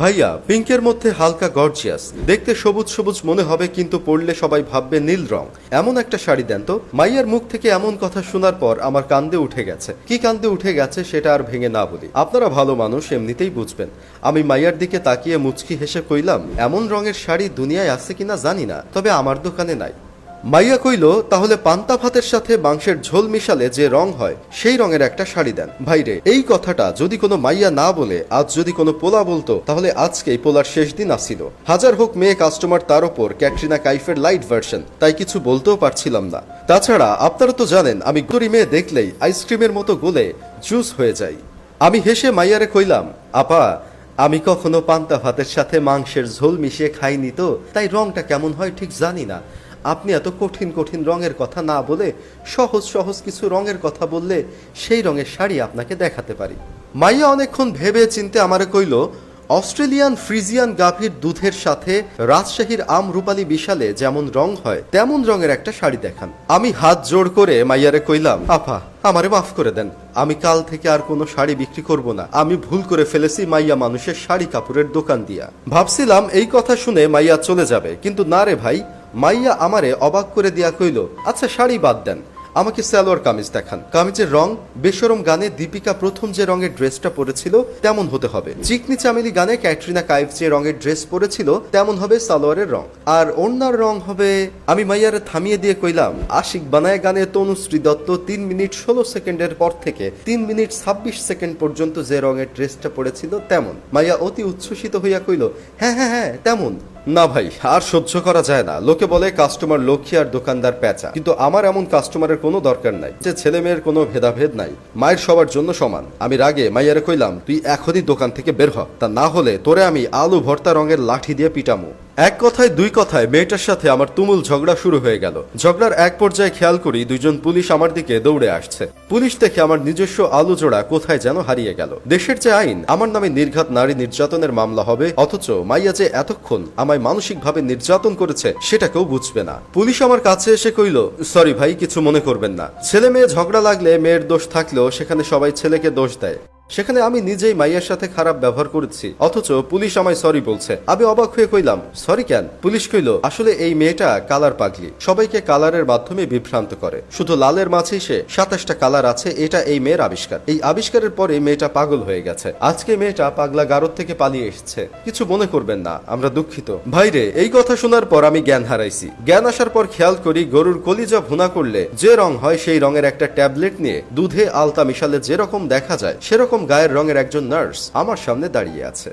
ভাইয়া, পিঙ্কের মধ্যে হালকা গর্জিয়াস, দেখতে সবুজ সবুজ মনে হবে কিন্তু পরলে সবাই ভাববে নীল রং, এমন একটা শাড়ি দেন তো। মাইয়ার মুখ থেকে এমন কথা শোনার পর আমার কান্দে উঠে গেছে। কি কান্দে উঠে গেছে সেটা আর ভেঙে না বলি, আপনারা ভালো মানুষ এমনিতেই বুঝবেন। আমি মাইয়ার দিকে তাকিয়ে মুচকি হেসে কইলাম, এমন রঙের শাড়ি দুনিয়ায় আছে কিনা জানি না, তবে আমার দোকানে নাই। মাইয়া কইল, তাহলে পান্তা ভাতের সাথে মাংসের ঝোল মিশালে যে রং হয় সেই রঙের একটা শাড়ি দেন। ভাইরে, এই কথাটা যদি কোনো মাইয়া না বলে আজ যদি কোনো পোলা বলতো তাহলে আজকেই পোলার শেষ দিন আসিল। হাজার হোক মেয়ে কাস্টমার, তার ওপর ক্যাটরিনা কাইফের লাইট ভার্সন, তাই কিছু বলতেও পারছিলাম না। তাছাড়া আপনারা তো জানেন আমি গরি মেয়ে দেখলেই আইসক্রিমের মতো গলে জুস হয়ে যাই। আমি হেসে মাইয়ারে কইলাম, আপা আমি কখনো পান্তা ভাতের সাথে মাংসের ঝোল মিশিয়ে খাইনি তো, তাই রংটা কেমন হয় ঠিক জানি না। আপনি এত কঠিন কঠিন রঙের কথা না বলে সহজ সহজ কিছু রঙের কথা বললে সেই রঙের শাড়ি আপনাকে দেখাতে পারি। মাইয়া অনেকক্ষণ ভেবে চিনতে আমারে কইল, অস্ট্রেলিয়ান ফ্রিজিয়ান গাভীর দুধের সাথে রাজশাহীর আম রূপালী বিশালে যেমন রং হয় তেমন রঙের একটা শাড়ি দেখান। আমি হাত জোড় করে মাইয়ারে কইলাম, আপা আমারে মাফ করে দেন, আমি কাল থেকে আর কোনো শাড়ি বিক্রি করব না। আমি ভুল করে ফেলেছি মাইয়া মানুষের শাড়ি কাপড়ের দোকান দিয়া। ভাবছিলাম এই কথা শুনে মাইয়া চলে যাবে, কিন্তু না রে ভাই, মাইয়া আমারে অবাক করে দিয়া কইল, আচ্ছা শাড়ি বাদ দেন, আমাকে সালোয়ার কামিজ দেখান। কামিজের রং বেশরম গানে দীপিকা প্রথম যে রঙের ড্রেসটা পরেছিল তেমন হতে হবে। চিকনি চামেলি গানে ক্যাটরিনা কাইফ যে রঙের ড্রেস পরেছিল তেমন হবে সালোয়ারের রং, আর ওড়নার রং হবে। আমি মাইয়ারে থামিয়ে দিয়ে কইলাম, আশিক বানায় গানে তনুশ্রী দত্ত 3 মিনিট 16 সেকেন্ডের পর থেকে 3 মিনিট 26 সেকেন্ড পর্যন্ত যে রঙের ড্রেসটা পরেছিল তেমন। মাইয়া অতি উচ্ছ্বসিত হইয়া কইল, হ্যাঁ হ্যাঁ হ্যাঁ তেমন। না ভাই, আর সহ্য করা যায় না। লোকে বলে কাস্টমার লক্ষ্মী আর দোকানদার পেঁচা, কিন্তু আমার এমন কাস্টমারের কোনো দরকার নাই, যে ছেলে মেয়ের কোনো ভেদাভেদ নাই, মায়ের সবার জন্য সমান। আমি রাগে মাইয়ারে কইলাম, তুই এখনই দোকান থেকে বের হ, তা না হলে তোরে আমি আলু ভর্তা রঙের লাঠি দিয়ে পিটামু। এক কথায় দুই কথায় মেয়েটার সাথে আমার তুমুল ঝগড়া শুরু হয়ে গেল। ঝগড়ার এক পর্যায়ে খেয়াল করি দুইজন পুলিশ আমার দিকে দৌড়ে আসছে। পুলিশ দেখে আমার নিজস্ব আলু জোড়া কোথায় যেন হারিয়ে গেল। দেশের যে আইন আমার নামে নির্ঘাত নারী নির্যাতনের মামলা হবে, অথচ মাইয়া যে এতক্ষণ আমায় মানসিকভাবে নির্যাতন করেছে সেটা কেউ বুঝবে না। পুলিশ আমার কাছে এসে কইল, সরি ভাই, কিছু মনে করবেন না। ছেলে মেয়ে ঝগড়া লাগলে মেয়ের দোষ থাকলেও সেখানে সবাই ছেলেকে দোষ দেয়। সেখানে আমি নিজেই মাইয়ার সাথে খারাপ ব্যবহার করেছি, অথচ পুলিশ আমায় সরি বলছে। আমি অবাক হয়ে কইলাম, সরি কেন? পুলিশ কইল, আসলে এই মেয়েটা কালার পাগলি, সবাইকে কালারের মাধ্যমে বিভ্রান্ত করে। শুধু লালের মাঝেই সে 27টা কালার আছে, এটা এই মেয়ের আবিষ্কার। এই আবিষ্কারের পরে মেয়েটা পাগল হয়ে গেছে। আজকে মেয়েটা পাগলা গারদ থেকে পালিয়ে এসেছে। কিছু মনে করবেন না, আমরা দুঃখিত। ভাইরে, এই কথা শোনার পর আমি জ্ঞান হারাইছি। জ্ঞান আসার পর খেয়াল করি গরুর কলিজা ভুনা করলে যে রং হয় সেই রঙের একটা ট্যাবলেট নিয়ে দুধে আলতা মিশালে যেরকম দেখা যায় সেরকম গায়ের রঙের একজন নার্স আমার সামনে দাঁড়িয়ে আছে।